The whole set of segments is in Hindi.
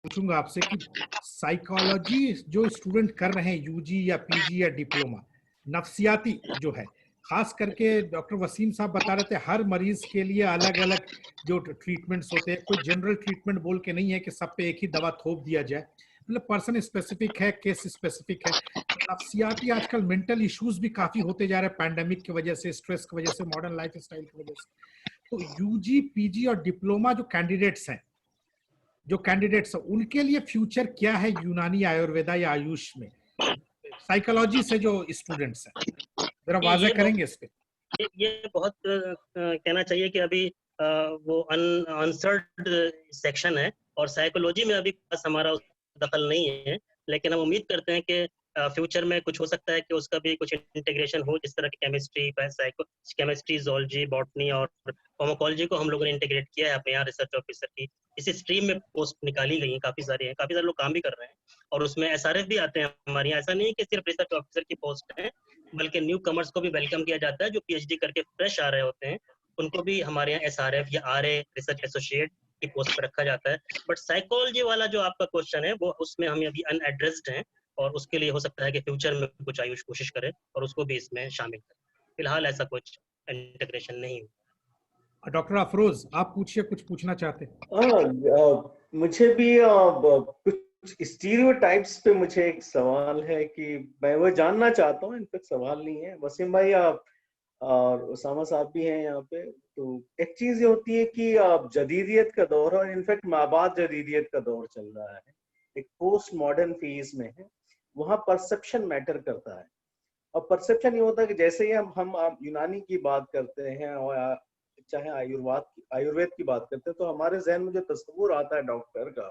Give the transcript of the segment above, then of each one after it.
पूछूंगा आपसे कि साइकोलॉजी जो स्टूडेंट कर रहे हैं यूजी या पीजी या डिप्लोमा, नफ्सियाती जो है, खास करके डॉक्टर वसीम साहब बता रहे थे हर मरीज के लिए अलग अलग जो ट्रीटमेंट्स होते हैं, कोई जनरल ट्रीटमेंट बोल के नहीं है कि सब पे एक ही दवा थोप दिया जाए, मतलब पर्सन स्पेसिफिक है, केस स्पेसिफिक है। तो नफ्सियाती आजकल मेंटल इश्यूज भी काफी होते जा रहे हैं पैंडेमिक की वजह से, स्ट्रेस की वजह से, मॉडर्न लाइफ स्टाइल की वजह से। तो यूजी पीजी और डिप्लोमा जो कैंडिडेट्स हैं उनके लिए फ्यूचर क्या है यूनानी आयुर्वेदा या आयुष में, साइकोलॉजी से जो स्टूडेंट्स हैं, जरा वाज़ह करेंगे इस पे। ये बहुत कहना चाहिए कि अभी वो अनआंसर्ड सेक्शन है और साइकोलॉजी में अभी खास हमारा दखल नहीं है, लेकिन हम उम्मीद करते हैं कि फ्यूचर में कुछ हो सकता है कि उसका भी कुछ इंटीग्रेशन हो, जिस तरह की केमिस्ट्री, जोलॉजी, बॉटनी और फार्माकोलॉजी को हम लोगों ने इंटीग्रेट किया है अपने यहाँ रिसर्च ऑफिसर की इसी स्ट्रीम में पोस्ट निकाली गई है, काफी सारे लोग काम भी कर रहे हैं और उसमें एसआरएफ भी आते हैं हमारे यहाँ। ऐसा नहीं है कि सिर्फ रिसर्च ऑफिसर की पोस्ट है, बल्कि न्यू कमर्स को भी वेलकम किया जाता है, जो पीएचडी करके फ्रेश आ रहे होते हैं उनको भी हमारे यहाँ एसआरएफ या आरए रिसर्च एसोसिएट की पोस्ट पर रखा जाता है। बट साइकोलॉजी वाला जो आपका क्वेश्चन है वो उसमें हम अभी अनएड्रेस्ड हैं और उसके लिए हो सकता है कि फ्यूचर में कुछ आयुष कोशिश करे और उसको भी इसमें शामिल करें। फिलहाल ऐसा कुछ इंटीग्रेशन नहीं है। डॉक्टर अफरोज, आप पूछिए, कुछ पूछना चाहते हैं? मुझे भी कुछ स्टीरियोटाइप्स पे मुझे एक सवाल है कि मैं वो जानना चाहता हूँ, इनफेक्ट सवाल नहीं है। वसीम भाई आप और उसामा साहब भी हैं यहाँ पे। तो एक चीज ये होती है कि जदीदियत का दौर है और इनफैक्ट माबाद जदीदियत का दौर चल रहा है, एक पोस्ट मॉडर्न फेज में है, वहाँ परसेप्शन मैटर करता है। और परसेप्शन ये होता है कि जैसे ही हम यूनानी की बात करते हैं और चाहे आयुर्वेद की बात करते हैं, तो हमारे जहन में जो तस्वुर आता है डॉक्टर का,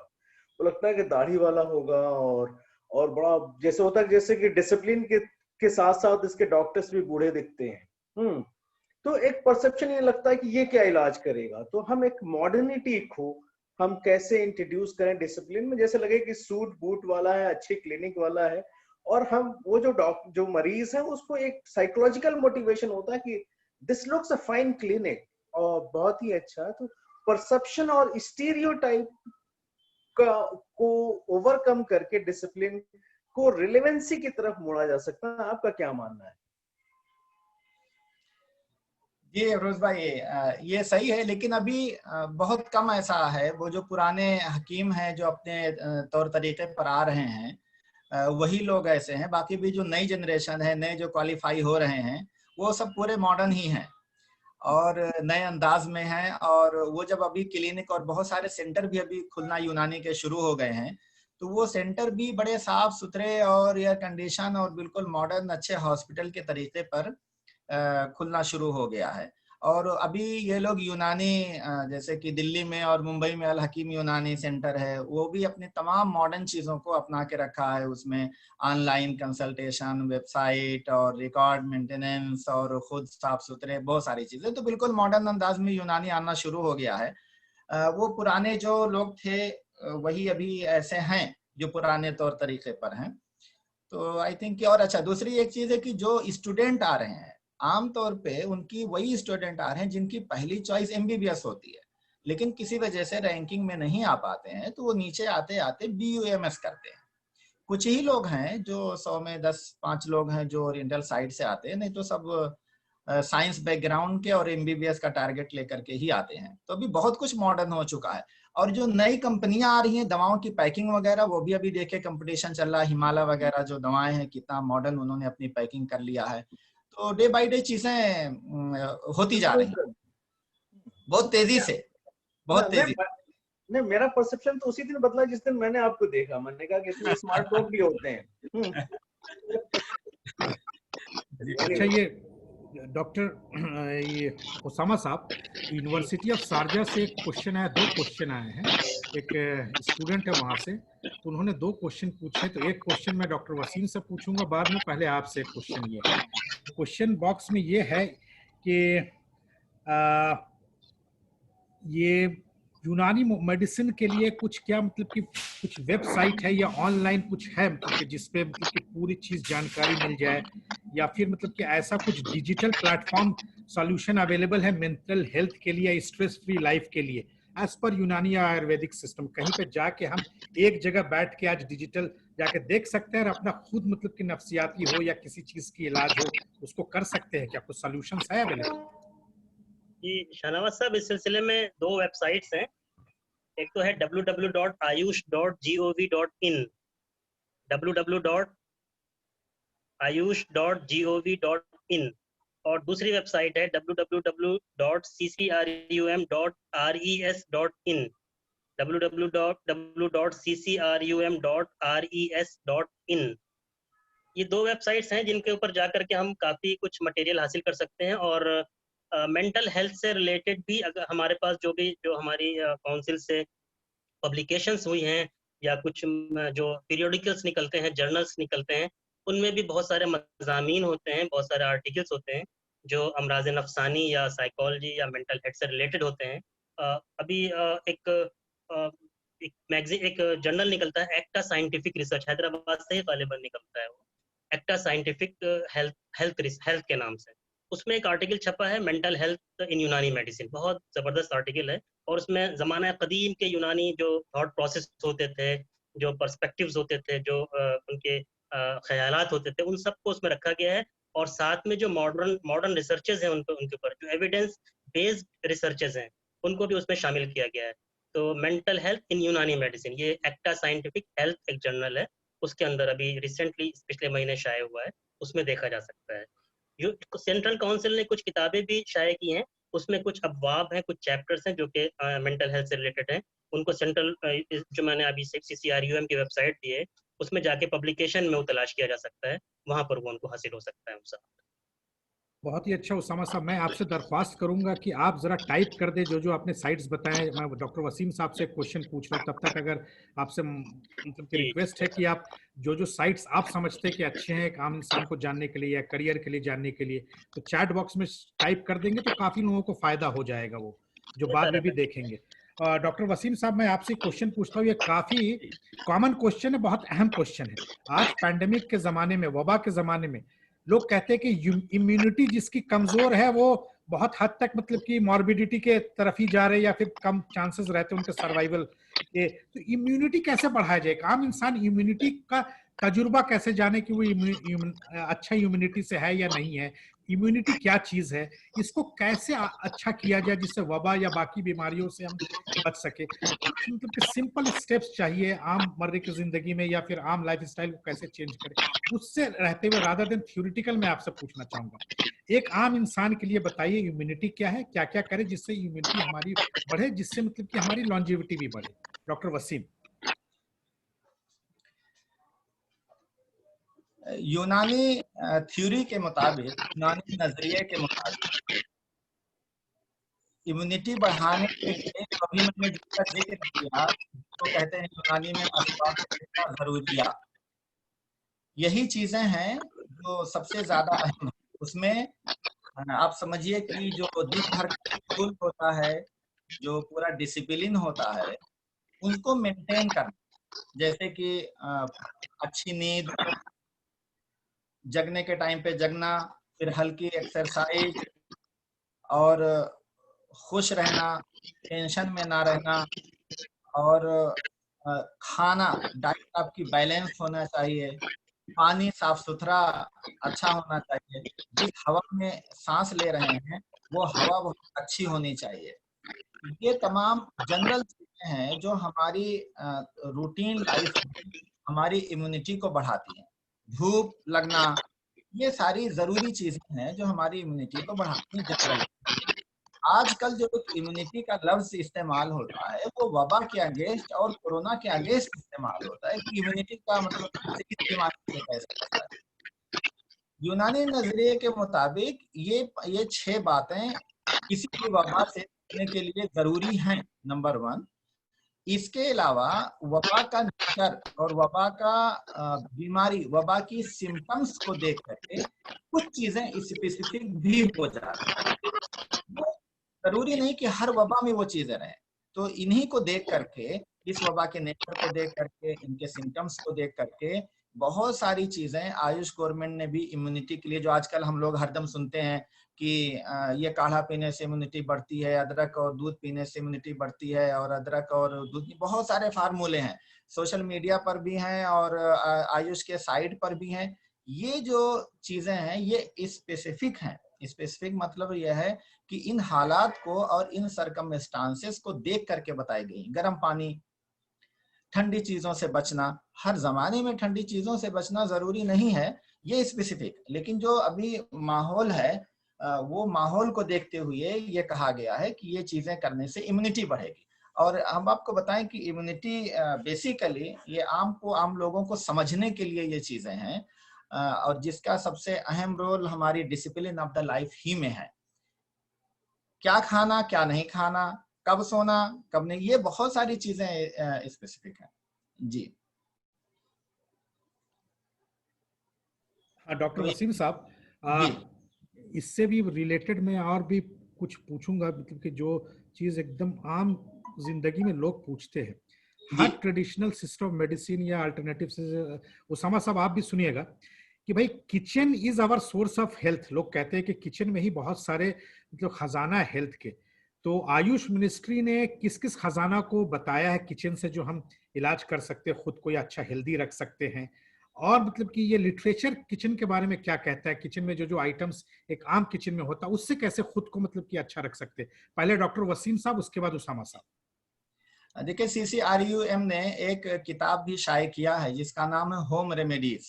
वो लगता है कि दाढ़ी वाला होगा और बड़ा जैसे होता है जैसे कि डिसिप्लिन के साथ साथ इसके डॉक्टर्स भी बूढ़े दिखते हैं। तो एक परसेप्शन ये लगता है कि ये क्या इलाज करेगा। तो हम एक मॉडर्निटी को हम कैसे इंट्रोड्यूस करें डिसिप्लिन में, जैसे लगे कि सूट बूट वाला है, अच्छी क्लिनिक वाला है, और हम वो जो मरीज है उसको एक साइकोलॉजिकल मोटिवेशन होता है कि this looks a fine clinic और बहुत ही अच्छा। तो परसेप्शन और स्टीरियोटाइप को ओवरकम करके डिसिप्लिन को रिलेवेंसी की तरफ मोड़ा जा सकता है। आपका क्या मानना है? जी अफरोज भाई, ये सही है, लेकिन अभी बहुत कम ऐसा है। वो जो पुराने हकीम हैं जो अपने तौर तरीके पर आ रहे हैं, वही लोग ऐसे हैं। बाकी भी जो नई जनरेशन है, नए जो क्वालिफाई हो रहे हैं, वो सब पूरे मॉडर्न ही हैं और नए अंदाज में हैं। और वो जब अभी क्लिनिक और बहुत सारे सेंटर भी अभी खुलना यूनानी के शुरू हो गए हैं, तो वो सेंटर भी बड़े साफ सुथरे और एयर कंडीशन और बिल्कुल मॉडर्न अच्छे हॉस्पिटल के तरीके पर खुलना शुरू हो गया है। और अभी ये लोग यूनानी, जैसे कि दिल्ली में और मुंबई में अल हकीम यूनानी सेंटर है, वो भी अपनी तमाम मॉडर्न चीज़ों को अपना के रखा है। उसमें ऑनलाइन कंसल्टेशन, वेबसाइट और रिकॉर्ड मेंटेनेंस और खुद साफ सुथरे बहुत सारी चीज़ें, तो बिल्कुल मॉडर्न अंदाज में यूनानी आना शुरू हो गया है। वो पुराने जो लोग थे वही अभी ऐसे हैं जो पुराने तौर तरीके पर हैं। तो आई थिंक। और अच्छा, दूसरी एक चीज़ है कि जो स्टूडेंट आ रहे हैं, आमतौर पे उनकी वही स्टूडेंट आ रहे हैं जिनकी पहली चॉइस एमबीबीएस होती है, लेकिन किसी वजह से रैंकिंग में नहीं आ पाते हैं, तो वो नीचे आते आते बीयूएमएस करते हैं। कुछ ही लोग हैं जो 100 में 10-5 लोग हैं जो ओरिएंटल साइड से आते हैं, नहीं तो सब साइंस बैकग्राउंड के और एमबीबीएस का टारगेट लेकर के ही आते हैं। तो अभी बहुत कुछ मॉडर्न हो चुका है। और जो नई कंपनियां आ रही हैं दवाओं की पैकिंग वगैरह, वो भी अभी देखिए कंपटीशन चल रहा है। हिमालय वगैरह जो दवाएं हैं, कितना मॉडर्न उन्होंने अपनी पैकिंग कर लिया है। तो डे बाय डे चीजें होती जा रही हैं बहुत तेजी से, बहुत तेजी। नहीं, मेरा परसेप्शन तो उसी दिन बदला जिस दिन मैंने आपको देखा। मैंने कहा कि इसमें स्मार्ट लोग भी होते हैं। अच्छा, ये डॉक्टर ये उसामा साहब, यूनिवर्सिटी ऑफ शारजा से एक क्वेश्चन आया, 2 क्वेश्चन आए हैं। एक स्टूडेंट है वहां से, तो उन्होंने 2 क्वेश्चन पूछे। तो एक क्वेश्चन मैं डॉक्टर वसीम से पूछूंगा बाद में, पहले आपसे एक क्वेश्चन ये है। क्वेश्चन बॉक्स में ये है कि ये यूनानी मेडिसिन के लिए कुछ क्या, मतलब कि कुछ वेबसाइट है या ऑनलाइन कुछ है, मतलब कि जिसपे मतलब कि पूरी चीज जानकारी मिल जाए, या फिर मतलब कि ऐसा कुछ डिजिटल प्लेटफॉर्म सॉल्यूशन अवेलेबल है मेंटल हेल्थ के लिए, स्ट्रेस फ्री लाइफ के लिए? एज पर यूनानी या आयुर्वेदिक सिस्टम, कहीं पे जाके हम एक जगह बैठ के आज डिजिटल जाके देख सकते हैं और अपना खुद मतलब कि नफ्सियाती हो या किसी चीज की इलाज हो उसको कर सकते हैं? क्या कुछ सॉल्यूशंस है अवेलेबल? जी शाहनवाज साहब, इस सिलसिले में 2 वेबसाइट्स हैं। एक तो है www.ayush.gov.in, www.ayush.gov.in, और दूसरी वेबसाइट है www.ccrum.res.in, www.ccrum.res.in। ये 2 वेबसाइट्स हैं जिनके ऊपर जाकर के हम काफ़ी कुछ मटेरियल हासिल कर सकते हैं, और मेंटल हेल्थ से रिलेटेड भी अगर हमारे पास जो हमारी काउंसिल से पब्लिकेशंस हुई हैं या कुछ जो पीरियोडिकल्स निकलते हैं, जर्नल्स निकलते हैं, उनमें भी बहुत सारे मज़ामीन होते हैं, बहुत सारे आर्टिकल्स होते हैं जो अमराज नफसानी या साइकोलॉजी या मेंटल हेल्थ से रिलेटेड होते हैं। अभी एक जर्नल निकलता है, एक्टा साइंटिफिक रिसर्च, हैदराबाद से ही गालिबन निकलता है वो, एक्टा साइंटिफिक हेल्थ के नाम से। उसमें एक आर्टिकल छपा है मेंटल हेल्थ इन यूनानी मेडिसिन, बहुत ज़बरदस्त आर्टिकल है, और उसमें ज़माना कदीम के यूनानी जो थॉट प्रोसेस होते थे, जो पर्सपेक्टिव्स होते थे, जो उनके ख्यालात होते थे, उन सबको उसमें रखा गया है। और साथ में जो मॉडर्न रिसर्चेज हैं उनके ऊपर जो एविडेंस बेस्ड रिसर्चेज हैं उनको भी उसमें शामिल किया गया है। तो मेंटल हेल्थ इन यूनानी मेडिसिन, ये एक्टा साइंटिफिक हेल्थ एक जर्नल है, उसके अंदर अभी रिसेंटली पिछले महीने शाये हुआ है, उसमें देखा जा सकता है। जो सेंट्रल काउंसिल ने कुछ किताबें भी शाये की हैं, उसमें कुछ अबवाब हैं, कुछ चैप्टर्स हैं जो कि मेंटल हेल्थ से रिलेटेड हैं। उनको सेंट्रल जो मैंने अभी CCRUM की वेबसाइट दी है, उसमें जाके पब्लिकेशन में वो तलाश किया जा सकता है, वहाँ पर वो उनको हासिल हो सकता है उनसे। बहुत ही अच्छा उसामा साहब, मैं आपसे दरख्वास्त करूंगा कि आप जरा टाइप कर दे जो जो आपने साइट्स बताएं। मैं डॉक्टर वसीम साहब से क्वेश्चन पूछ रहा हूँ, तब तक अगर आपसे मतलब की जी रिक्वेस्ट है कि आप जो जो साइट्स आप समझते हैं कि अच्छे हैं एक आम इंसान को जानने के लिए या करियर के लिए जानने के लिए, तो चैट बॉक्स में टाइप कर देंगे तो काफी लोगों को फायदा हो जाएगा, वो जो बाद में भी देखेंगे। डॉक्टर वसीम साहब, मैं आपसे क्वेश्चन पूछता हूँ, ये काफी कॉमन क्वेश्चन है, बहुत अहम क्वेश्चन है। आज पैंडेमिक के जमाने में, वबा के जमाने में, लोग कहते हैं कि इम्यूनिटी जिसकी कमजोर है वो बहुत हद तक मतलब कि मॉर्बिडिटी के तरफ ही जा रहे हैं या फिर कम चांसेस रहते हैं उनके सर्वाइवल के। तो इम्यूनिटी कैसे बढ़ाया जाए? आम इंसान इम्यूनिटी का तजुर्बा कैसे जाने कि वो अच्छा इम्यूनिटी से है या नहीं है? इम्यूनिटी क्या चीज है? इसको कैसे अच्छा किया जाए जिससे वबा या बाकी बीमारियों से हम बच सके? कुछ मतलब कि सिंपल स्टेप्स चाहिए आम मर्रे की जिंदगी में, या फिर आम लाइफ स्टाइल को कैसे चेंज करें उससे रहते हुए, रादर देन थ्योरेटिकल। मैं आपसे पूछना चाहूंगा, एक आम इंसान के लिए बताइए इम्यूनिटी क्या है, क्या क्या करें जिससे इम्यूनिटी हमारी बढ़े, जिससे मतलब कि हमारी लॉन्जेविटी भी बढ़े। डॉक्टर वसीम। यूनानी थ्योरी के मुताबिक, यूनानी नजरिए के मुताबिक इम्यूनिटी बढ़ाने के लिए अभी मैंने जिसका जिक्र किया तो कहते हैं यूनानी में अस्बाब जरूरिया, यही चीजें हैं जो सबसे ज्यादा अहम है। उसमें आप समझिए कि जो दिन भर का शेड्यूल होता है, जो पूरा डिसिप्लिन होता है, उनको मेंटेन करना, जैसे कि अच्छी नींद, जगने के टाइम पे जगना, फिर हल्की एक्सरसाइज, और खुश रहना, टेंशन में ना रहना, और खाना, डाइट आपकी बैलेंस होना चाहिए, पानी साफ सुथरा अच्छा होना चाहिए, जिस हवा में सांस ले रहे हैं वो हवा बहुत अच्छी होनी चाहिए। ये तमाम जनरल चीजें हैं जो हमारी रूटीन लाइफ में हमारी इम्यूनिटी को बढ़ाती हैं। धूप लगना, ये सारी जरूरी चीजें हैं जो हमारी इम्यूनिटी को बढ़ाती हैं जनरल। आजकल जो इम्यूनिटी का लफ्ज इस्तेमाल होता है वो वबा के अगेंस्ट और कोरोना के अगेंस्ट इस्तेमाल होता है कि इम्यूनिटी का मतलब किसी बीमारी से कैसे होता है। यूनानी नजरिए के मुताबिक ये 6 बातें किसी भी वबा से बचने के लिए जरूरी हैं, नंबर 1। इसके अलावा वबा का नेचर और वबा का बीमारी, वबा की सिम्टम्स को देख करके कुछ चीजें स्पेसिफिक भी हो जाती हैं। जरूरी नहीं कि हर वबा में वो चीजें रहें, तो इन्हीं को देख करके, इस वबा के नेचर को देख करके, इनके सिम्टम्स को देख करके बहुत सारी चीजें आयुष गवर्नमेंट ने भी इम्यूनिटी के लिए, जो आजकल हम लोग हरदम सुनते हैं कि ये काढ़ा पीने से इम्यूनिटी बढ़ती है, अदरक और दूध पीने से इम्यूनिटी बढ़ती है, और अदरक और दूध, बहुत सारे फार्मूले हैं, सोशल मीडिया पर भी हैं और आयुष के साइट पर भी हैं। ये जो चीजें हैं ये स्पेसिफिक हैं। स्पेसिफिक मतलब यह है कि इन हालात को और इन सरकमस्टांसेस को देख करके बताई गई। गर्म पानी, ठंडी चीजों से बचना, हर जमाने में ठंडी चीजों से बचना जरूरी नहीं है, ये स्पेसिफिक। लेकिन जो अभी माहौल है वो माहौल को देखते हुए ये कहा गया है कि ये चीजें करने से इम्यूनिटी बढ़ेगी। और हम आपको बताएं कि इम्यूनिटी बेसिकली ये आम लोगों को समझने के लिए ये चीजें हैं, और जिसका सबसे अहम रोल हमारी डिसिप्लिन ऑफ द लाइफ ही में है। क्या खाना, क्या नहीं खाना, कब सोना, कब नहीं, ये बहुत सारी चीजें स्पेसिफिक है जी। डॉक्टर वसीम साहब, इससे भी रिलेटेड मैं और भी कुछ पूछूंगा, मतलब कि जो चीज एकदम आम जिंदगी में लोग पूछते हैं, हर ट्रेडिशनल सिस्टम ऑफ मेडिसिन या अल्टरनेटिव से, उसामा साहब आप भी सुनिएगा कि भाई kitchen is our source of health. लोग कहते हैं कि किचन में ही बहुत सारे मतलब खजाना है हेल्थ के। तो आयुष मिनिस्ट्री ने किस किस खजाना को बताया है किचन से, जो हम इलाज कर सकते हैं खुद को या अच्छा हेल्दी रख सकते हैं, और मतलब कि ये लिटरेचर किचन के बारे में क्या कहता है, किचन में जो जो आइटम्स एक आम किचन में होता है उससे कैसे खुद को मतलब कि अच्छा रख सकते हैं। पहले डॉक्टर वसीम साहब, उसके बाद उसामा साहब। देखिए, CCRUM ने एक किताब भी शाये किया है जिसका नाम है होम रेमेडीज।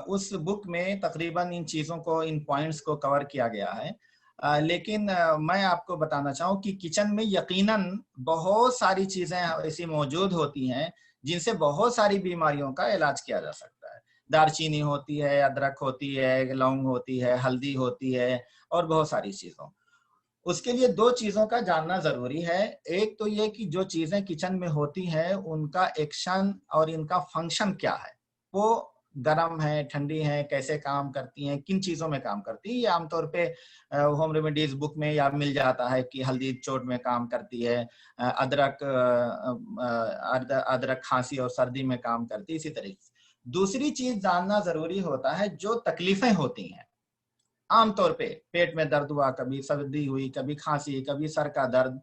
उस बुक में तकरीबन इन चीजों को, इन पॉइंट्स को कवर किया गया है। लेकिन मैं आपको बताना चाहूँ कि किचन में यकीनन बहुत सारी चीजें ऐसी मौजूद होती हैं जिनसे बहुत सारी बीमारियों का इलाज किया जा सकता है। दालचीनी होती है, अदरक होती है, लौंग होती है, हल्दी होती है, और बहुत सारी चीजों। उसके लिए दो चीजों का जानना जरूरी है। एक तो ये कि जो चीजें किचन में होती हैं उनका एक्शन और इनका फंक्शन क्या है, वो गर्म है, ठंडी है, कैसे काम करती हैं, किन चीजों में काम करती है। ये आमतौर पे होम रेमेडीज बुक में या मिल जाता है कि हल्दी चोट में काम करती है, अदरक खांसी और सर्दी में काम करती है, इसी तरीके से। दूसरी चीज जानना जरूरी होता है, जो तकलीफें होती हैं आमतौर पे, पेट में दर्द हुआ, कभी सर्दी हुई, कभी खांसी, कभी सर का दर्द,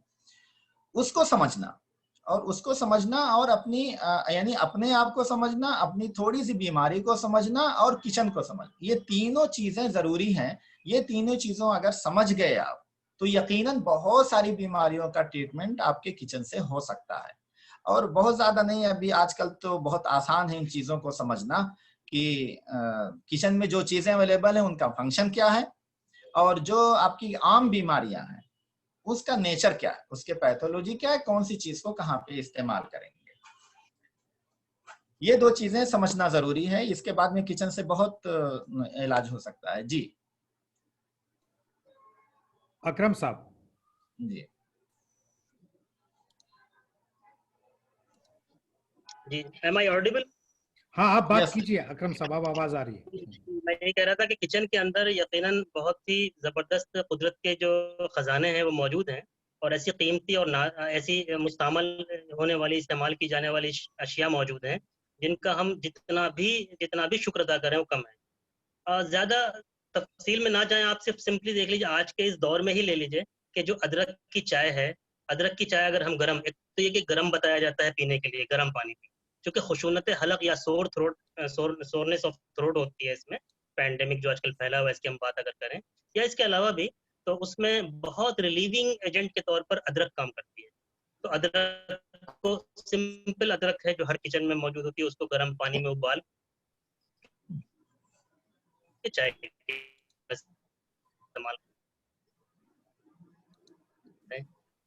उसको समझना। और उसको समझना और अपनी यानी अपने आप को समझना, अपनी थोड़ी सी बीमारी को समझना और किचन को समझना, ये तीनों चीजें जरूरी हैं। ये तीनों चीजों अगर समझ गए आप तो यकीनन बहुत सारी बीमारियों का ट्रीटमेंट आपके किचन से हो सकता है। और बहुत ज्यादा नहीं, अभी आजकल तो बहुत आसान है इन चीजों को समझना कि किचन में जो चीजें अवेलेबल हैं उनका फंक्शन क्या है, और जो आपकी आम बीमारियां हैं उसका नेचर क्या है, उसके पैथोलॉजी क्या है, कौन सी चीज को कहाँ पे इस्तेमाल करेंगे। ये दो चीजें समझना जरूरी है। इसके बाद में किचन से बहुत इलाज हो सकता है जी। अकरम साहब जी जी, एम आई ऑडिबल? हाँ, आप बात कीजिए अकरम साहब, अब आवाज आ रही है। मैं ये कह रहा था कि किचन के अंदर यकीनन बहुत ही जबरदस्त कुदरत के जो खजाने हैं वो मौजूद हैं, और ऐसी कीमती और ऐसी मुस्तमल होने वाली, इस्तेमाल की जाने वाली अशिया मौजूद हैं जिनका हम जितना भी शुक्र अदा करें वो कम है। ज्यादा तफसील में ना जाएं, आप सिर्फ सिंपली देख लीजिए, आज के इस दौर में ही ले लीजिए कि जो अदरक की चाय है, अदरक की चाय अगर हम गर्म, एक तो ये कि गर्म बताया जाता है पीने के लिए, गर्म पानी पी, क्योंकि खुशूनत हलक या सोरनेस ऑफ थ्रोट होती है इसमें, पैंडेमिक जो आजकल फैला हुआ है इसकी हम बात अगर करें, या इसके अलावा भी, तो उसमें बहुत रिलीविंग एजेंट के तौर पर अदरक काम करती है। तो अदरक को, सिंपल अदरक है जो हर किचन में मौजूद होती है, उसको गर्म पानी में उबाल के चाय इस्तेमाल।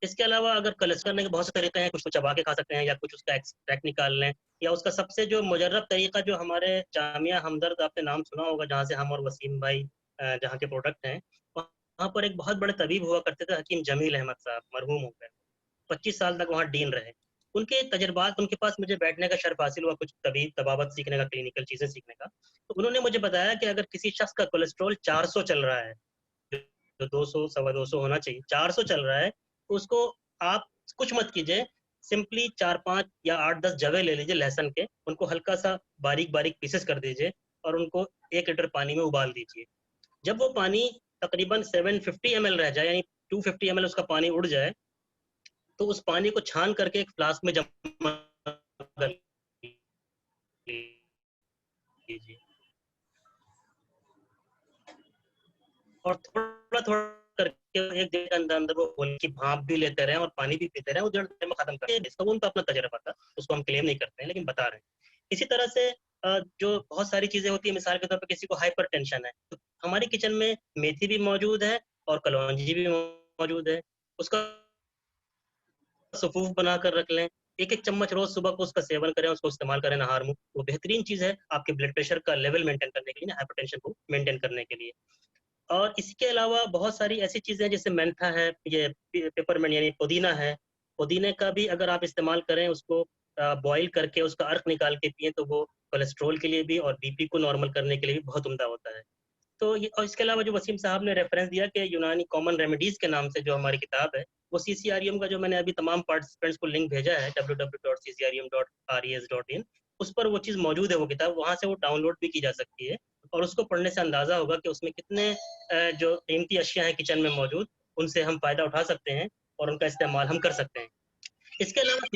इसके अलावा अगर कलश करने के बहुत से तरीके हैं, कुछ तो चबा के खा सकते हैं, या कुछ उसका एक्सट्रैक्ट निकाल लें, या उसका सबसे जो मुजर्रब तरीका जो हमारे जामिया हमदर्द, आपने नाम सुना होगा, जहाँ से हम और वसीम भाई जहाँ के प्रोडक्ट हैं, वहाँ पर एक बहुत बड़े तबीब हुआ करते थे, हकीम जमील अहमद साहब, मरहूम हो गए, 25 साल तक वहाँ डीन रहे। उनके तजर्बात, उनके पास मुझे बैठने का शर्फ हासिल हुआ, कुछ तबाबत सीखने का, क्लिनिकल चीजें सीखने का। तो उन्होंने मुझे बताया कि अगर किसी शख्स का कोलेस्ट्रॉल 400 चल रहा है, जो 200 सवा 200 होना चाहिए, 400 चल रहा है, तो उसको आप कुछ मत कीजिए, सिंपली 4-5 या 8-10 जवे ले लीजिए लहसुन के, उनको हल्का सा बारीक बारीक पीसेस कर दीजिए और उनको 1 लीटर पानी में उबाल दीजिए। जब वो पानी तकरीबन 750 ml रह जाए, यानी 250 ml उसका पानी उड़ जाए, तो उस पानी को छान करके एक फ्लास्क में जमा कर लीजिए और थोड़ा थोड़ा करके एक दिन के अंदर अंदर वो घोल की भाप भी लेते रहे और पानी भी पीते रहे, वो जड़ में खत्म करते हैं। इसका उनका अपना तजर्बा था, उसको हम क्लेम नहीं करते हैं, लेकिन बता रहे हैं। इसी तरह से जो बहुत सारी चीजें होती है, मिसाल के तौर पर किसी को हाइपरटेंशन है, तो हमारी किचन में मेथी भी मौजूद है और कलौंजी भी मौजूद है, उसका सफूफ बनाकर रख लें। एक एक चम्मच रोज सुबह को उसका सेवन करें, उसको इस्तेमाल करें नहार मुंह, वो बेहतरीन चीज है आपके ब्लड प्रेशर का लेवल मेंटेन करने के लिए, हाइपरटेंशन को मेंटेन करने के लिए। और इसके अलावा बहुत सारी ऐसी चीजें जैसे मेंथा है, ये पेपरमेंट यानी पुदीना है, पुदीने का भी अगर आप इस्तेमाल करें, उसको बॉईल करके उसका अर्क निकाल के पिए, तो वो कोलेस्ट्रॉल के लिए भी और बीपी को नॉर्मल करने के लिए भी बहुत उम्दा होता है। तो ये, और इसके अलावा जो वसीम साहब ने रेफरेंस दिया कि यूनानी कॉमन रेमेडीज के नाम से जो हमारी किताब है, वो CCREM का जो मैंने अभी तमाम पार्टिसिपेंट्स को लिंक भेजा है www.ccrem.res.in, उस पर वो चीज़ मौजूद है, वो किताब वहाँ से वो डाउनलोड भी की जा सकती है और उसको पढ़ने से अंदाजा होगा कि उसमें कितने जो कीमती अशिया हैं किचन में मौजूद, उनसे हम फायदा उठा सकते हैं और उनका इस्तेमाल हम कर सकते हैं। इसके अलावा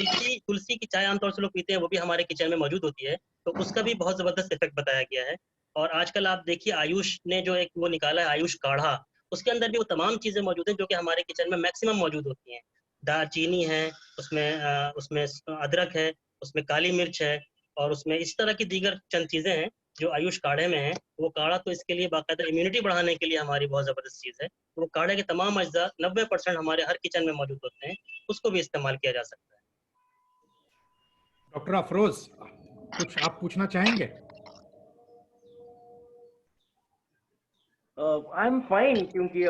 तुलसी की चाय आमतौर से लोग पीते हैं, वो भी हमारे किचन में मौजूद होती है, तो उसका भी बहुत जबरदस्त इफेक्ट बताया गया है। और आजकल आप देखिए आयुष ने जो एक वो निकाला है आयुष काढ़ा, उसके अंदर भी वो तमाम चीजें मौजूद हैं जो कि हमारे किचन में मैक्सिमम मौजूद होती हैं। दालचीनी है उसमें अदरक है, उसमें काली मिर्च है और उसमें इस तरह की दीगर चंद चीजें हैं जो आयुष काढ़े में है। वो काढ़ा तो इसके लिए बाकायदा इम्यूनिटी बढ़ाने के लिए हमारी बहुत जबरदस्त चीज है। वो काढ़े के तमाम अज्जा 90% हमारे हर किचन में मौजूद होते हैं, उसको भी इस्तेमाल किया जा सकता है। डॉक्टर अफरोज, कुछ आप पूछना चाहेंगे? आई एम फाइन, क्योंकि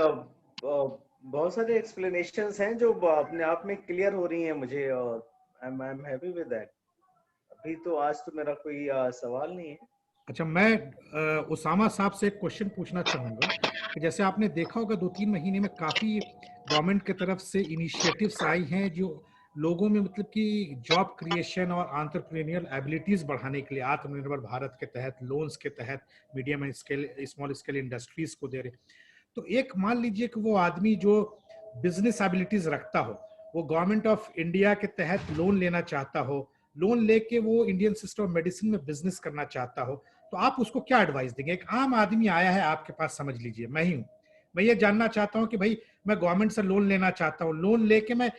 बहुत सारे एक्सप्लेनेशंस हैं जो अपने आप में क्लियर हो रही हैं मुझे, और I am happy with that. अभी तो आज तो मेरा कोई सवाल नहीं है। अच्छा, मैं उसामा साहब से एक क्वेश्चन पूछना चाहूँगा कि जैसे आपने देखा होगा 2-3 महीने में काफ़ी गवर्नमेंट की तरफ से इनिशिएटिव्स आई हैं जो लोगों में मतलब कि जॉब क्रिएशन और एंटरप्रेन्योरियल एबिलिटीज़ बढ़ाने के लिए आत्मनिर्भर भारत के तहत, लोन्स के तहत medium and small scale industries को दे रहे। तो एक मान लीजिए कि वो आदमी जो बिजनेस एबिलिटीज़ रखता हो, वो गवर्नमेंट ऑफ इंडिया के तहत लोन लेना चाहता हो, लोन लेके वो इंडियन सिस्टम ऑफ मेडिसिन में बिजनेस करना चाहता हो, तो आप उसको क्या एडवाइस देंगे? एक आम आदमी आया है आपके पास, समझ लीजिए मैं ही हूँ, मैं ये जानना चाहता हूँ कि भाई मैं गवर्नमेंट से लोन लेना चाहता हूँ, लोन लेके मैं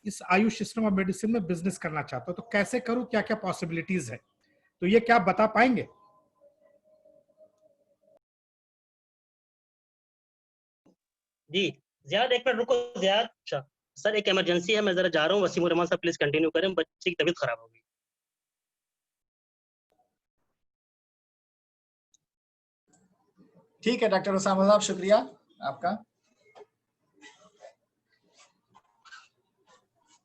इस आयुष सिस्टम ऑफ मेडिसिन में बिजनेस करना चाहता हूँ, तो कैसे करूँ, क्या क्या पॉसिबिलिटीज है, तो ये क्या आप बता पाएंगे? जी ज़ियाद, एक मिनट रुको ज़ियाद। अच्छा सर, एक इमरजेंसी है, मैं जरा जा रहा हूँ। वसीम उर रहमान साहब प्लीज कंटिन्यू करें, बच्चे की तबीयत खराब होगी। ठीक है डॉक्टर उसामा साहब, शुक्रिया आपका।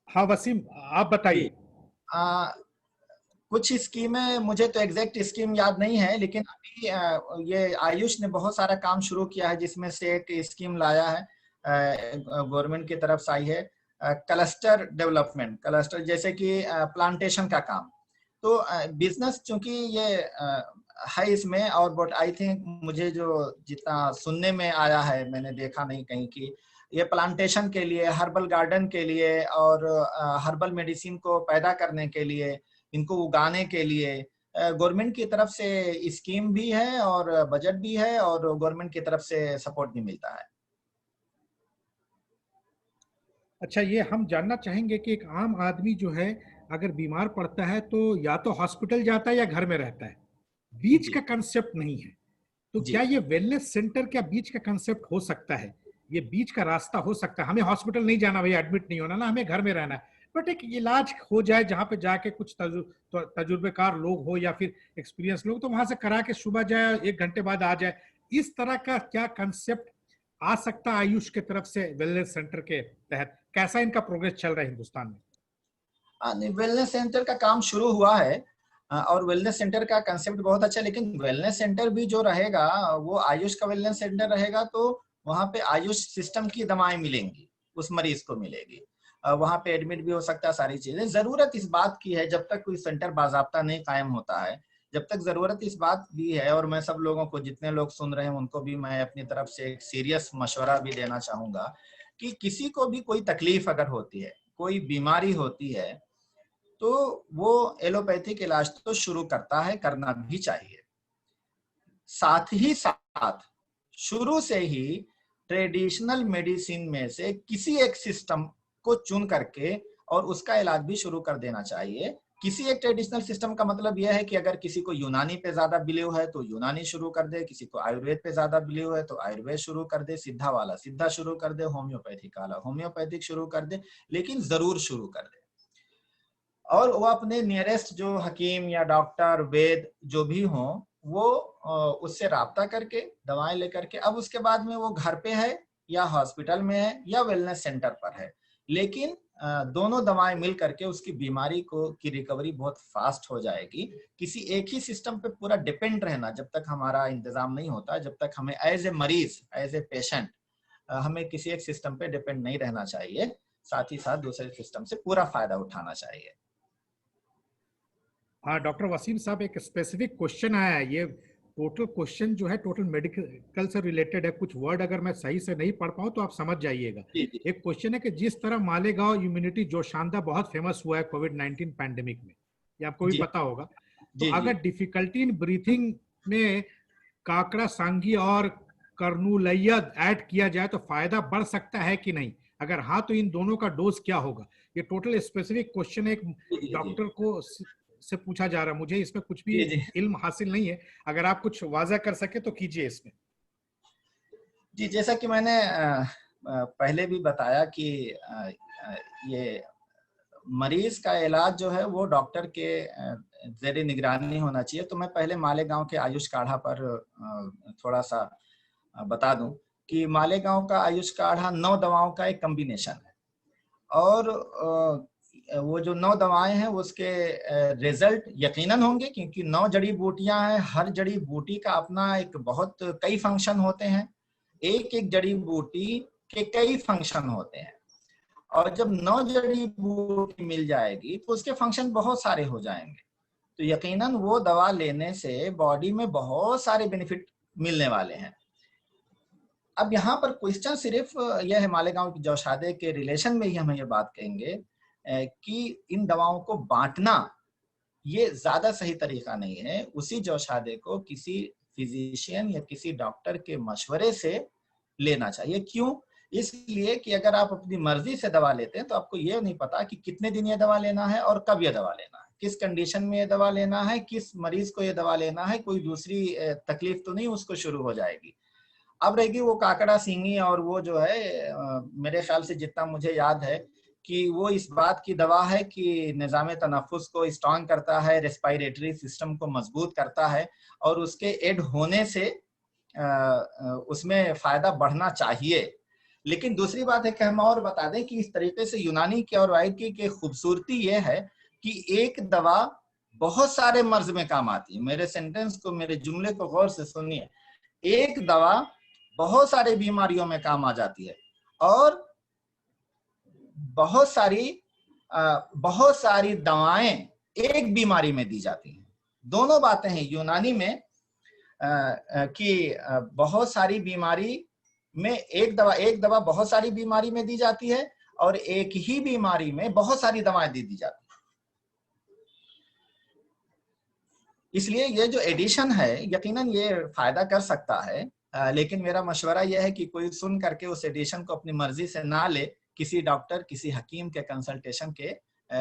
हाँ वसीम, आप बताइए। कुछ स्कीमें, मुझे तो एग्जैक्ट स्कीम याद नहीं है, लेकिन अभी ये आयुष ने बहुत सारा काम शुरू किया है, जिसमें से एक स्कीम लाया है गवर्नमेंट की तरफ से आई है, क्लस्टर डेवलपमेंट, क्लस्टर जैसे कि प्लांटेशन का काम। तो बिजनेस चूंकि ये है इसमें, और बट आई थिंक मुझे जो जितना सुनने में आया है, मैंने देखा नहीं कहीं की, ये प्लांटेशन के लिए, हर्बल गार्डन के लिए और हर्बल मेडिसिन को पैदा करने के लिए, इनको उगाने के लिए गवर्नमेंट की तरफ से स्कीम भी है और बजट भी है और गवर्नमेंट की तरफ से सपोर्ट भी मिलता है। अच्छा, ये हम जानना चाहेंगे कि एक आम आदमी जो है अगर बीमार पड़ता है तो या तो हॉस्पिटल जाता है या घर में रहता है, बीच का कंसेप्ट नहीं है, तो क्या ये वेलनेस सेंटर, क्या बीच का कंसेप्ट हो सकता है? ये बीच का रास्ता हो सकता है? हमें हॉस्पिटल नहीं जाना भैया, एडमिट नहीं होना ना, हमें घर में रहना है, बट एक इलाज हो जाए जहाँ पे जाके कुछ तजुर्बेकार लोग हो या फिर एक्सपीरियंस लोग, तो वहां से करा के सुबह जाए, 1 घंटे बाद आ जाए, इस तरह का क्या कंसेप्ट आ सकता है आयुष के तरफ से वेलनेस सेंटर के तहत? कैसा इनका प्रोग्रेस चल रहा है हिंदुस्तान में? वेलनेस सेंटर का काम शुरू हुआ है और वेलनेस सेंटर का कंसेप्ट बहुत अच्छा है, लेकिन वेलनेस सेंटर भी जो रहेगा वो आयुष का वेलनेस सेंटर रहेगा, तो वहाँ पे आयुष सिस्टम की दवाएं मिलेंगी, उस मरीज को मिलेगी। वहां पे एडमिट भी हो सकता है, सारी चीजें। जरूरत इस बात की है, जब तक कोई सेंटर बाजाब्ता नहीं कायम होता है, जब तक जरूरत इस बात भी है, और मैं सब लोगों को, जितने लोग सुन रहे हैं उनको भी मैं अपनी तरफ से एक सीरियस मशवरा भी देना चाहूंगा कि किसी को भी कोई तकलीफ अगर होती है, कोई बीमारी होती है, तो वो एलोपैथिक इलाज तो शुरू करता है, करना भी चाहिए। साथ ही साथ शुरू से ही ट्रेडिशनल मेडिसिन में से किसी एक सिस्टम को चुन करके और उसका इलाज भी शुरू कर देना चाहिए। किसी एक ट्रेडिशनल सिस्टम का मतलब यह है कि अगर किसी को यूनानी पे ज्यादा बिलीव है तो यूनानी शुरू कर दे, किसी को आयुर्वेद पे ज्यादा बिलीव है तो आयुर्वेद शुरू कर दे, सिद्धा वाला सिद्धा शुरू कर दे, होम्योपैथिक वाला होम्योपैथिक शुरू कर दे, लेकिन जरूर शुरू कर दे। और वो अपने नियरेस्ट जो हकीम या डॉक्टर वेद जो भी हो, वो उससे राब्ता करके दवाएं लेकर के, अब उसके बाद में वो घर पे है या हॉस्पिटल में है या वेलनेस सेंटर पर है, लेकिन दोनों दवाएं मिल करके उसकी बीमारी की रिकवरी बहुत फास्ट हो जाएगी। किसी एक ही सिस्टम पे पूरा डिपेंड रहना जब तक हमारा इंतजाम नहीं होता, जब तक हमें एज ए मरीज, एज ए पेशेंट, हमें किसी एक सिस्टम पे डिपेंड नहीं रहना चाहिए। साथ ही साथ दूसरे सिस्टम से पूरा फायदा उठाना चाहिए। हाँ डॉक्टर वसीम साहब, एक स्पेसिफिक क्वेश्चन आया है, ये टोटल क्वेश्चन जो है टोटल मेडिकल से रिलेटेड है, कुछ वर्ड अगर मैं सही से नहीं पढ़ पाऊँ तो आप समझ जाइएगा। एक क्वेश्चन है कि जिस तरह मालेगांव इम्यूनिटी जोशानदा बहुत फेमस हुआ है कोविड-19 पैंडेमिक में, ये आपको भी पता होगा, तो अगर डिफिकल्टी इन ब्रीथिंग में काकड़ा सांगी और कर्नूलय्यद ऐड किया जाए तो फायदा बढ़ सकता है कि नहीं? अगर हाँ तो इन दोनों का डोज क्या होगा? ये टोटल स्पेसिफिक क्वेश्चन एक डॉक्टर को से पूछा जा रहा है, मुझे इसमें कुछ भी इल्म हासिल नहीं है, अगर आप कुछ वाज़ा कर सके तो कीजिए इसमें। जी, जैसा कि मैंने पहले भी बताया कि ये मरीज का इलाज जो है वो डॉक्टर के ज़ेरे निगरानी होना चाहिए। तो मैं पहले मालेगांव के आयुष काढ़ा पर थोड़ा सा बता दूं कि मालेगांव का आयुष काढ़ा 9 दवाओं का एक कॉम्बिनेशन है, और वो जो 9 दवाएं हैं उसके रिजल्ट यकीनन होंगे, क्योंकि 9 जड़ी बूटियां हैं, हर जड़ी बूटी का अपना एक बहुत कई फंक्शन होते हैं, एक एक जड़ी बूटी के कई फंक्शन होते हैं, और जब 9 जड़ी बूटी मिल जाएगी तो उसके फंक्शन बहुत सारे हो जाएंगे। तो यकीनन वो दवा लेने से बॉडी में बहुत सारे बेनिफिट मिलने वाले हैं। अब यहाँ पर क्वेश्चन सिर्फ यह है, मालेगांव की जोशादे के रिलेशन में ही हम ये बात कहेंगे कि इन दवाओं को बांटना ये ज्यादा सही तरीका नहीं है। उसी जोशादे को किसी फिजिशियन या किसी डॉक्टर के मशवरे से लेना चाहिए। क्यों? इसलिए कि अगर आप अपनी मर्जी से दवा लेते हैं तो आपको ये नहीं पता कि कितने दिन ये दवा लेना है और कब ये दवा लेना है, किस कंडीशन में ये दवा लेना है, किस मरीज को ये दवा लेना है, कोई दूसरी तकलीफ तो नहीं उसको शुरू हो जाएगी। अब रहेगी वो काकड़ा सिंगी, और वो जो है मेरे ख्याल से जितना मुझे याद है कि वो इस बात की दवा है कि निज़ाम तनफ्फुस को स्ट्रॉन्ग करता है, रेस्पिरेटरी सिस्टम को मजबूत करता है, और उसके ऐड होने से उसमें फायदा बढ़ना चाहिए। लेकिन दूसरी बात है कि हम और बता दें कि इस तरीके से यूनानी की और आयुर्वेद की खूबसूरती ये है कि एक दवा बहुत सारे मर्ज में काम आती है। मेरे सेंटेंस को, मेरे जुमले को गौर से सुनिए। एक दवा बहुत सारे बीमारियों में काम आ जाती है, और बहुत सारी दवाएं एक बीमारी में दी जाती हैं। दोनों बातें हैं यूनानी में कि बहुत सारी बीमारी में एक दवा बहुत सारी बीमारी में दी जाती है, और एक ही बीमारी में बहुत सारी दवाएं दी जाती है। इसलिए ये जो एडिशन है यकीनन ये फायदा कर सकता है, लेकिन मेरा मशवरा यह है कि कोई सुन करके उस एडिशन को अपनी मर्जी से ना ले, किसी डॉक्टर, किसी हकीम के कंसल्टेशन के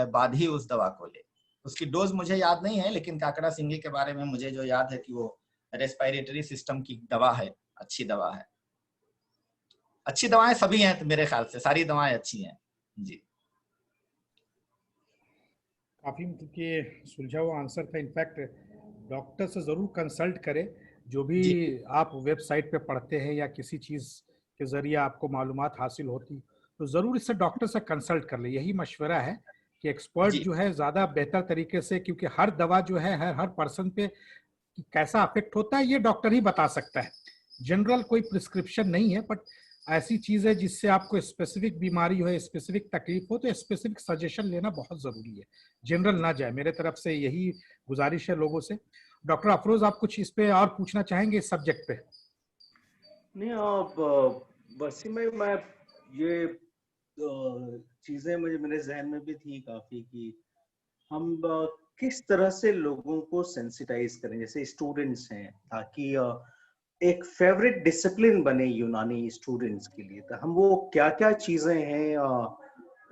बाद ही उस दवा को ले। उसकी डोज मुझे याद नहीं है, लेकिन काकड़ा सिंगी के बारे में मुझे जो याद है कि वो रेस्पिरेटरी सिस्टम की दवा है, अच्छी दवा है। अच्छी दवाएं सभी हैं, तो मेरे ख्याल से सारी दवाएं अच्छी हैं जी। काफी सुलझा हुआ आंसर था। इनफैक्ट डॉक्टर से जरूर कंसल्ट करें, जो भी आप वेबसाइट पे पढ़ते हैं या किसी चीज के जरिए आपको मालूमात हासिल होती तो जरूर इससे डॉक्टर से कंसल्ट कर ले। यही मशवरा है कि एक्सपर्ट जो है ज्यादा बेहतर तरीके से, क्योंकि हर दवा जो है हर पर्सन पे कैसा अफेक्ट होता है ये डॉक्टर ही बता सकता है। जनरल कोई प्रिस्क्रिप्शन नहीं है, बट ऐसी चीज है जिससे आपको स्पेसिफिक बीमारी हो, स्पेसिफिक तकलीफ हो, तो स्पेसिफिक सजेशन लेना बहुत जरूरी है, जनरल ना जाए। मेरे तरफ से यही गुजारिश है लोगों से। डॉक्टर अफरोज, आप कुछ इस पे और पूछना चाहेंगे इस सब्जेक्ट पे? नहीं, आप वसीम भाई, मैं ये चीजें मुझे मेरे जहन में भी थी काफी कि हम किस तरह से लोगों को सेंसिटाइज करें, जैसे स्टूडेंट्स हैं, ताकि एक फेवरेट डिसिप्लिन बने यूनानी स्टूडेंट्स के लिए। तो हम वो क्या क्या चीजें हैं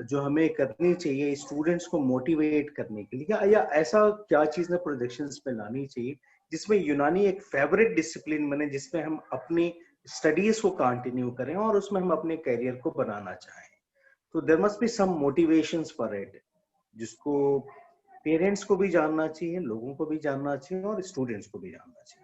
जो हमें करनी चाहिए स्टूडेंट्स को मोटिवेट करने के लिए, या ऐसा क्या चीजें प्रोजेक्शंस पे लानी चाहिए जिसमें यूनानी एक फेवरेट डिसिप्लिन बने, जिसमें हम अपनी स्टडीज को कंटिन्यू करें और उसमें हम अपने करियर को बनाना चाहें। तो there must be some motivations for it, जिसको पेरेंट्स को भी जानना चाहिए, लोगों को भी जानना चाहिए और स्टूडेंट्स को भी जानना चाहिए।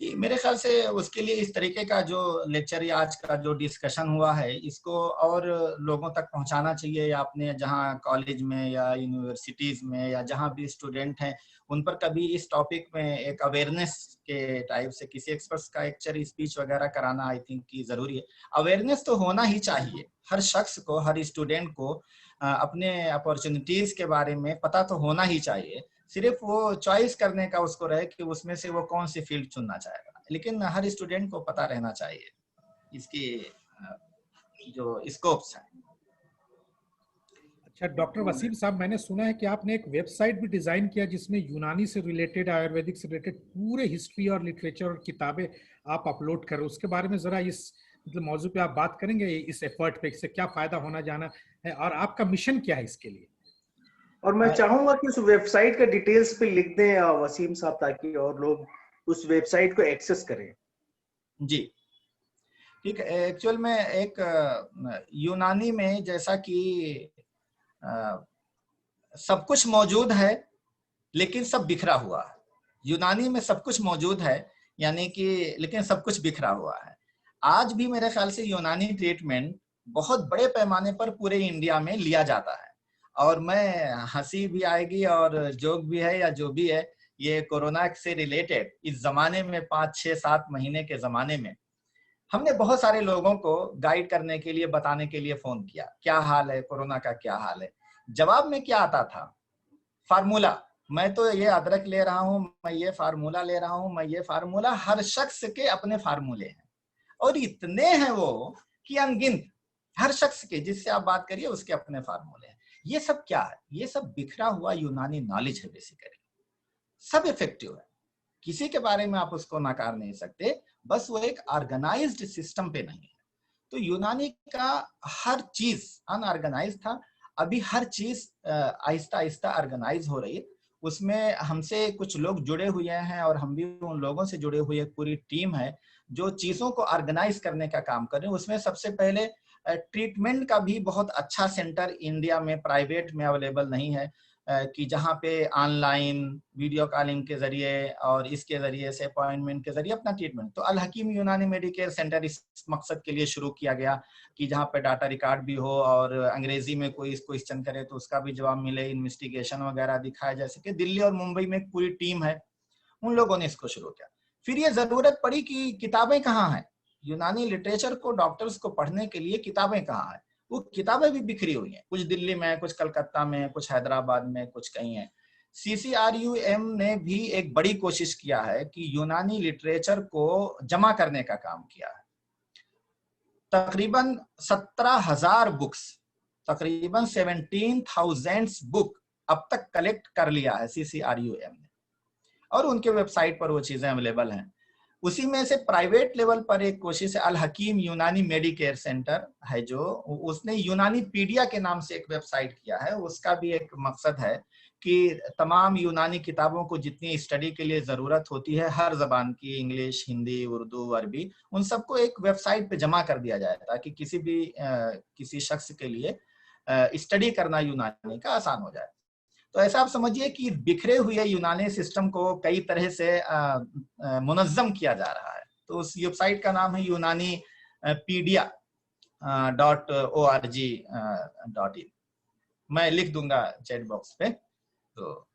जी, मेरे ख्याल से उसके लिए इस तरीके का जो लेक्चर या आज का जो डिस्कशन हुआ है, इसको और लोगों तक पहुंचाना चाहिए, या अपने जहां कॉलेज में या यूनिवर्सिटीज में या जहां भी स्टूडेंट हैं, उन पर कभी इस टॉपिक में एक अवेयरनेस के टाइप से किसी एक्सपर्ट्स का लेक्चर, स्पीच वगैरह कराना आई थिंक की जरूरी है। अवेयरनेस तो होना ही चाहिए, हर शख्स को, हर स्टूडेंट को अपने अपॉर्चुनिटीज के बारे में पता तो होना ही चाहिए। सिर्फ वो चॉइस करने का उसको रहे कि उसमें से वो कौन सी फील्ड चुनना चाहेगा, लेकिन हर स्टूडेंट को पता रहना चाहिए इसकी जो स्कोप्स है। अच्छा डॉक्टर वसीम साहब, मैंने सुना है कि आपने एक वेबसाइट भी डिजाइन किया जिसमें यूनानी से रिलेटेड, आयुर्वेदिक से रिलेटेड पूरे हिस्ट्री और लिटरेचर और किताबें आप अपलोड करो। उसके बारे में जरा इस मतलब मौजू पे आप बात करेंगे, इस एफर्ट पे, इससे क्या फायदा होना जाना है और आपका मिशन क्या है इसके लिए? और मैं चाहूंगा कि उस वेबसाइट का डिटेल्स पे लिख दें वसीम साहब, ताकि और लोग उस वेबसाइट को एक्सेस करें। जी ठीक है। एक्चुअल में एक यूनानी में जैसा कि सब कुछ मौजूद है लेकिन सब बिखरा हुआ है। यूनानी में सब कुछ मौजूद है, यानी कि लेकिन सब कुछ बिखरा हुआ है। आज भी मेरे ख्याल से यूनानी ट्रीटमेंट बहुत बड़े पैमाने पर पूरे इंडिया में लिया जाता है। और मैं हंसी भी आएगी और जोक भी है या जो भी है, ये कोरोना से रिलेटेड इस जमाने में 5, 6, 7 महीने के जमाने में हमने बहुत सारे लोगों को गाइड करने के लिए, बताने के लिए फोन किया, क्या हाल है, कोरोना का क्या हाल है। जवाब में क्या आता था? फार्मूला। मैं तो ये अदरक ले रहा हूँ, मैं ये फार्मूला ले रहा हूँ, मैं ये फार्मूला। हर शख्स के अपने फार्मूले हैं और इतने हैं वो कि अनगिनत। हर शख्स के जिससे आप बात करिए उसके अपने फार्मूले हैं। ये सब क्या है? ये सब बिखरा हुआ यूनानी नॉलेज है बेसिकली। सब इफेक्टिव है, किसी के बारे में आप उसको नकार नहीं सकते, बस वो एक ऑर्गेनाइज्ड सिस्टम पे नहीं है। तो यूनानी का हर चीज अनऑर्गेनाइज था, अभी हर चीज आहिस्ता आहिस्ता ऑर्गेनाइज हो रही है। उसमें हमसे कुछ लोग जुड़े हुए हैं और हम भी उन लोगों से जुड़े हुए, पूरी टीम है जो चीजों को ऑर्गेनाइज करने का काम कर रहे हैं। उसमें सबसे पहले ट्रीटमेंट का भी बहुत अच्छा सेंटर इंडिया में प्राइवेट में अवेलेबल नहीं है, कि जहाँ पे ऑनलाइन वीडियो कॉलिंग के जरिए और इसके जरिए से अपॉइंटमेंट के जरिए अपना ट्रीटमेंट। तो अल हकीम यूनानी मेडिकेयर सेंटर इस मकसद के लिए शुरू किया गया कि जहाँ पे डाटा रिकॉर्ड भी हो और अंग्रेजी में कोई क्वेश्चन करे तो उसका भी जवाब मिले, इन्वेस्टिगेशन वगैरह दिखाए। जैसे कि दिल्ली और मुंबई में एक पूरी टीम है, उन लोगों ने इसको शुरू किया। फिर ये जरूरत पड़ी कि किताबें कहाँ हैं, यूनानी लिटरेचर को डॉक्टर्स को पढ़ने के लिए किताबें कहाँ हैं। वो किताबें भी बिखरी हुई हैं, कुछ दिल्ली में, कुछ कलकत्ता में, कुछ हैदराबाद में, कुछ कहीं है। CCRUM ने भी एक बड़ी कोशिश किया है कि यूनानी लिटरेचर को जमा करने का काम किया है। तकरीबन 17,000 बुक्स, तकरीबन 17,000 बुक अब तक कलेक्ट कर लिया है CCRUM ने, और उनके वेबसाइट पर वो चीजें अवेलेबल हैं। उसी में से प्राइवेट लेवल पर एक कोशिश है, अल हकीम यूनानी मेडिकेयर सेंटर है, जो उसने यूनानी पीडिया के नाम से एक वेबसाइट किया है। उसका भी एक मकसद है कि तमाम यूनानी किताबों को जितनी स्टडी के लिए जरूरत होती है, हर जबान की, इंग्लिश, हिंदी, उर्दू, अरबी, उन सबको एक वेबसाइट पे जमा कर दिया जाए ताकि किसी शख्स के लिए स्टडी करना यूनानी का आसान हो जाए। तो ऐसा आप समझिए कि बिखरे हुए यूनानी सिस्टम को कई तरह से मुनज़्ज़म किया जा रहा है। तो उस वेबसाइट का नाम है unanipedia.org.in। मैं लिख दूंगा चैट बॉक्स पे, तो